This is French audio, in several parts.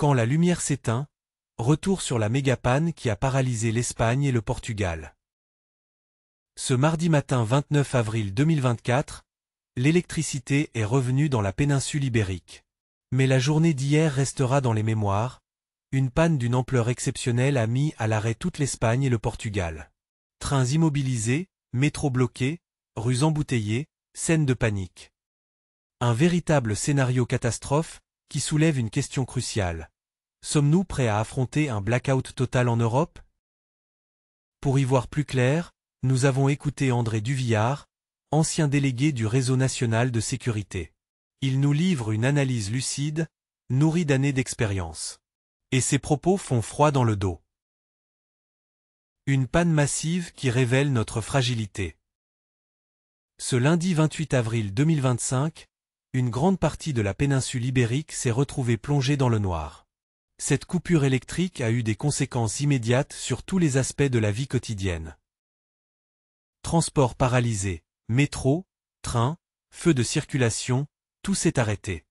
Quand la lumière s'éteint, retour sur la mégapanne qui a paralysé l'Espagne et le Portugal. Ce mardi matin 29 avril 2024, l'électricité est revenue dans la péninsule ibérique. Mais la journée d'hier restera dans les mémoires. Une panne d'une ampleur exceptionnelle a mis à l'arrêt toute l'Espagne et le Portugal. Trains immobilisés, métros bloqués, rues embouteillées, scènes de panique. Un véritable scénario catastrophe qui soulève une question cruciale. Sommes-nous prêts à affronter un blackout total en Europe? Pour y voir plus clair, nous avons écouté André Duvillard, ancien délégué du Réseau national de sécurité. Il nous livre une analyse lucide, nourrie d'années d'expérience. Et ses propos font froid dans le dos. Une panne massive qui révèle notre fragilité. Ce lundi 28 avril 2025, une grande partie de la péninsule ibérique s'est retrouvée plongée dans le noir. Cette coupure électrique a eu des conséquences immédiates sur tous les aspects de la vie quotidienne. Transport paralysé, métro, train, feux de circulation, tout s'est arrêté.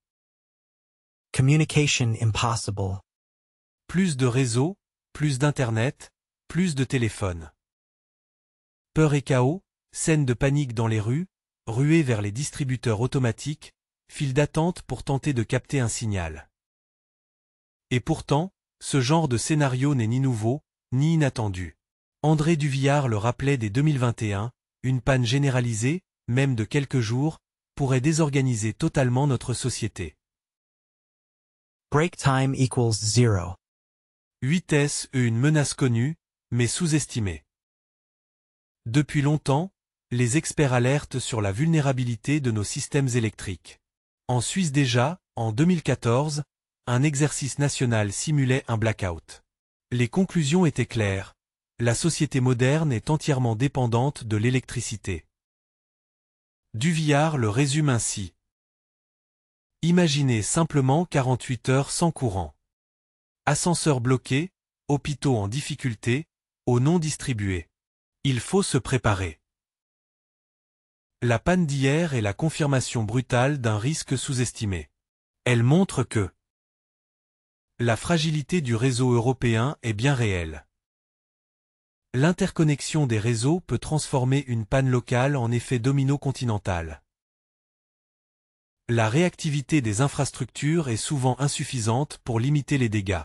Communication impossible. Plus de réseaux, plus d'internet, plus de téléphones. Peur et chaos, scènes de panique dans les rues, ruées vers les distributeurs automatiques, files d'attente pour tenter de capter un signal. Et pourtant, ce genre de scénario n'est ni nouveau, ni inattendu. André Duvillard le rappelait dès 2021, une panne généralisée, même de quelques jours, pourrait désorganiser totalement notre société. Break time equals 0. 8S une menace connue, mais sous-estimée. Depuis longtemps, les experts alertent sur la vulnérabilité de nos systèmes électriques. En Suisse déjà, en 2014, un exercice national simulait un blackout. Les conclusions étaient claires. La société moderne est entièrement dépendante de l'électricité. Duvillard le résume ainsi. Imaginez simplement 48 heures sans courant. Ascenseurs bloqués, hôpitaux en difficulté, eau non distribuée. Il faut se préparer. La panne d'hier est la confirmation brutale d'un risque sous-estimé. Elle montre que la fragilité du réseau européen est bien réelle. L'interconnexion des réseaux peut transformer une panne locale en effet domino continental. La réactivité des infrastructures est souvent insuffisante pour limiter les dégâts.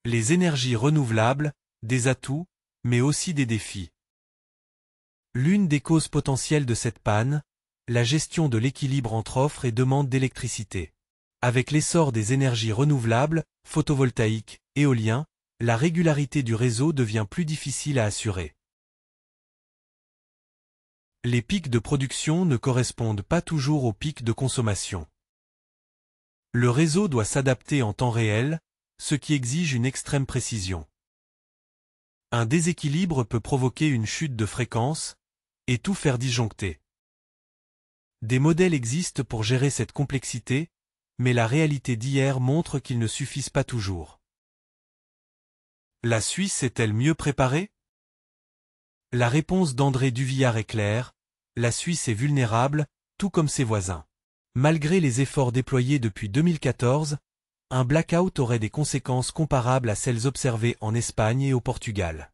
Les énergies renouvelables, des atouts, mais aussi des défis. L'une des causes potentielles de cette panne, la gestion de l'équilibre entre offre et demande d'électricité. Avec l'essor des énergies renouvelables, photovoltaïques, éoliens, la régularité du réseau devient plus difficile à assurer. Les pics de production ne correspondent pas toujours aux pics de consommation. Le réseau doit s'adapter en temps réel, ce qui exige une extrême précision. Un déséquilibre peut provoquer une chute de fréquence, et tout faire disjoncter. Des modèles existent pour gérer cette complexité, mais la réalité d'hier montre qu'ils ne suffisent pas toujours. La Suisse est-elle mieux préparée? La réponse d'André Duvillard est claire, la Suisse est vulnérable, tout comme ses voisins. Malgré les efforts déployés depuis 2014, un blackout aurait des conséquences comparables à celles observées en Espagne et au Portugal.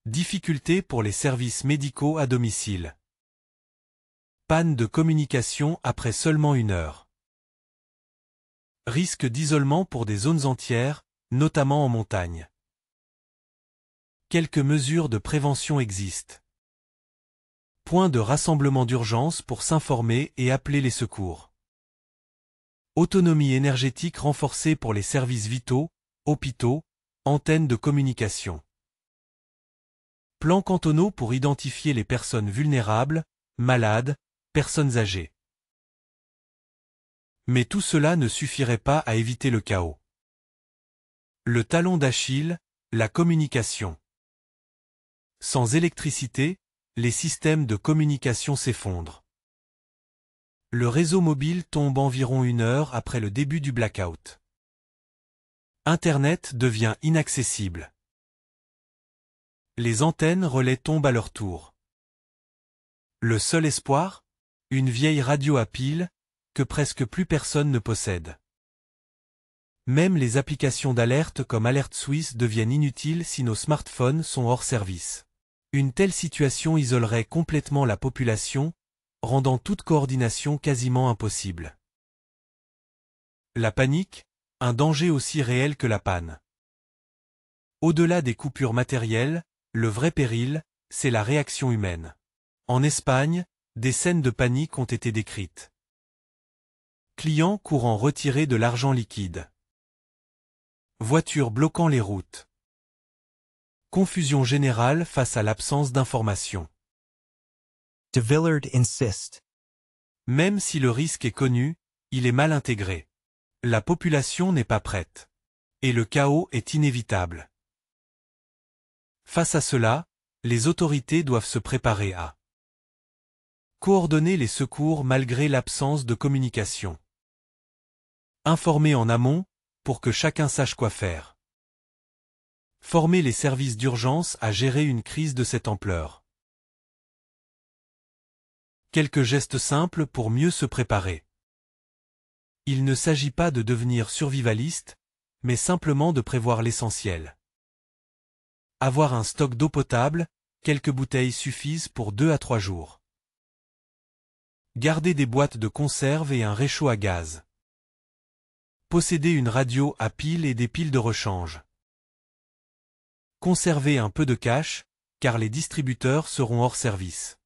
Difficultés pour les services médicaux à domicile. Panne de communication après seulement 1 heure. Risque d'isolement pour des zones entières, notamment en montagne. Quelques mesures de prévention existent. Point de rassemblement d'urgence pour s'informer et appeler les secours. Autonomie énergétique renforcée pour les services vitaux, hôpitaux, antennes de communication. Plans cantonaux pour identifier les personnes vulnérables, malades, personnes âgées. Mais tout cela ne suffirait pas à éviter le chaos. Le talon d'Achille, la communication. Sans électricité, les systèmes de communication s'effondrent. Le réseau mobile tombe environ 1 heure après le début du blackout. Internet devient inaccessible. Les antennes relais tombent à leur tour. Le seul espoir? Une vieille radio à pile, que presque plus personne ne possède. Même les applications d'alerte comme Alert Suisse deviennent inutiles si nos smartphones sont hors service. Une telle situation isolerait complètement la population, rendant toute coordination quasiment impossible. La panique, un danger aussi réel que la panne. Au-delà des coupures matérielles, le vrai péril, c'est la réaction humaine. En Espagne, des scènes de panique ont été décrites. Clients courant retirer de l'argent liquide. Voitures bloquant les routes. Confusion générale face à l'absence d'information. De Villard insiste. Même si le risque est connu, il est mal intégré. La population n'est pas prête. Et le chaos est inévitable. Face à cela, les autorités doivent se préparer à coordonner les secours malgré l'absence de communication. Informer en amont, pour que chacun sache quoi faire. Former les services d'urgence à gérer une crise de cette ampleur. Quelques gestes simples pour mieux se préparer. Il ne s'agit pas de devenir survivaliste, mais simplement de prévoir l'essentiel. Avoir un stock d'eau potable, quelques bouteilles suffisent pour 2 à 3 jours. Garder des boîtes de conserve et un réchaud à gaz. Posséder une radio à pile et des piles de rechange. Conserver un peu de cash, car les distributeurs seront hors service.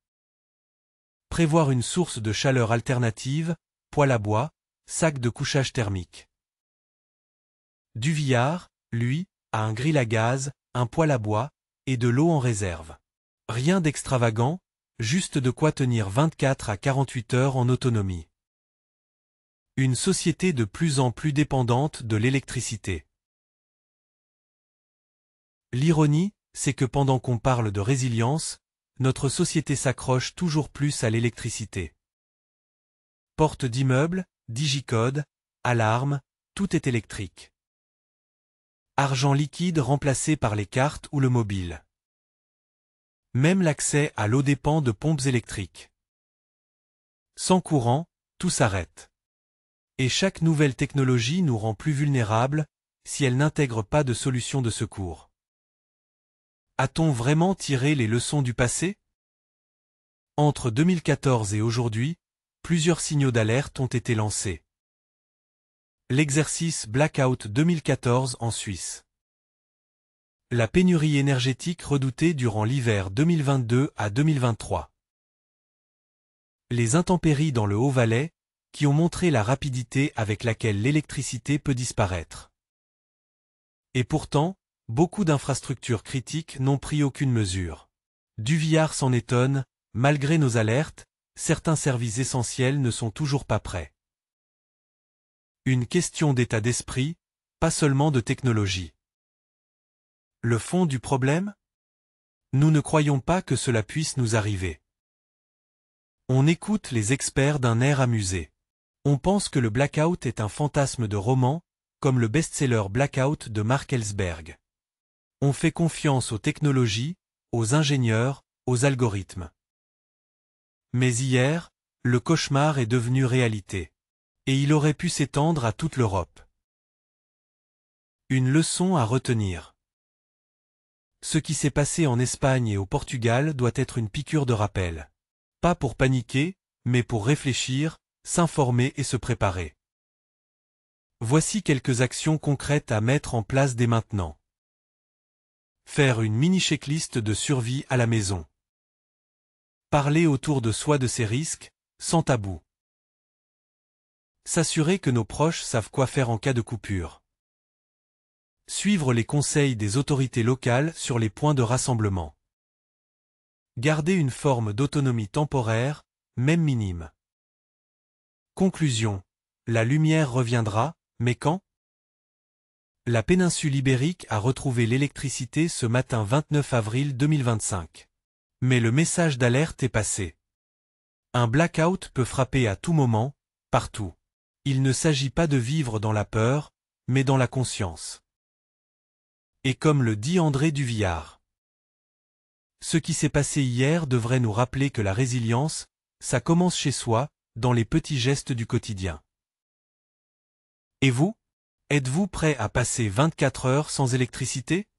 Prévoir une source de chaleur alternative, poêle à bois, sac de couchage thermique. Duvillard, lui, a un grill à gaz, un poêle à bois, et de l'eau en réserve. Rien d'extravagant, juste de quoi tenir 24 à 48 heures en autonomie. Une société de plus en plus dépendante de l'électricité. L'ironie, c'est que pendant qu'on parle de résilience, notre société s'accroche toujours plus à l'électricité. Porte d'immeubles, digicode, alarme, tout est électrique. Argent liquide remplacé par les cartes ou le mobile. Même l'accès à l'eau dépend de pompes électriques. Sans courant, tout s'arrête. Et chaque nouvelle technologie nous rend plus vulnérables, si elle n'intègre pas de solution de secours. A-t-on vraiment tiré les leçons du passé? Entre 2014 et aujourd'hui, plusieurs signaux d'alerte ont été lancés. L'exercice Blackout 2014 en Suisse. La pénurie énergétique redoutée durant l'hiver 2022 à 2023. Les intempéries dans le Haut-Valais, qui ont montré la rapidité avec laquelle l'électricité peut disparaître. Et pourtant, beaucoup d'infrastructures critiques n'ont pris aucune mesure. Duvillard s'en étonne, malgré nos alertes, certains services essentiels ne sont toujours pas prêts. Une question d'état d'esprit, pas seulement de technologie. Le fond du problème? Nous ne croyons pas que cela puisse nous arriver. On écoute les experts d'un air amusé. On pense que le blackout est un fantasme de roman, comme le best-seller Blackout de Mark Ellsberg. On fait confiance aux technologies, aux ingénieurs, aux algorithmes. Mais hier, le cauchemar est devenu réalité. Et il aurait pu s'étendre à toute l'Europe. Une leçon à retenir. Ce qui s'est passé en Espagne et au Portugal doit être une piqûre de rappel. Pas pour paniquer, mais pour réfléchir, s'informer et se préparer. Voici quelques actions concrètes à mettre en place dès maintenant. Faire une mini-checklist de survie à la maison. Parler autour de soi de ces risques, sans tabou. S'assurer que nos proches savent quoi faire en cas de coupure. Suivre les conseils des autorités locales sur les points de rassemblement. Garder une forme d'autonomie temporaire, même minime. Conclusion. La lumière reviendra, mais quand? La péninsule ibérique a retrouvé l'électricité ce matin 29 avril 2025. Mais le message d'alerte est passé. Un blackout peut frapper à tout moment, partout. Il ne s'agit pas de vivre dans la peur, mais dans la conscience. Et comme le dit André Duvillard. Ce qui s'est passé hier devrait nous rappeler que la résilience, ça commence chez soi, dans les petits gestes du quotidien. Et vous? Êtes-vous prêt à passer 24 heures sans électricité?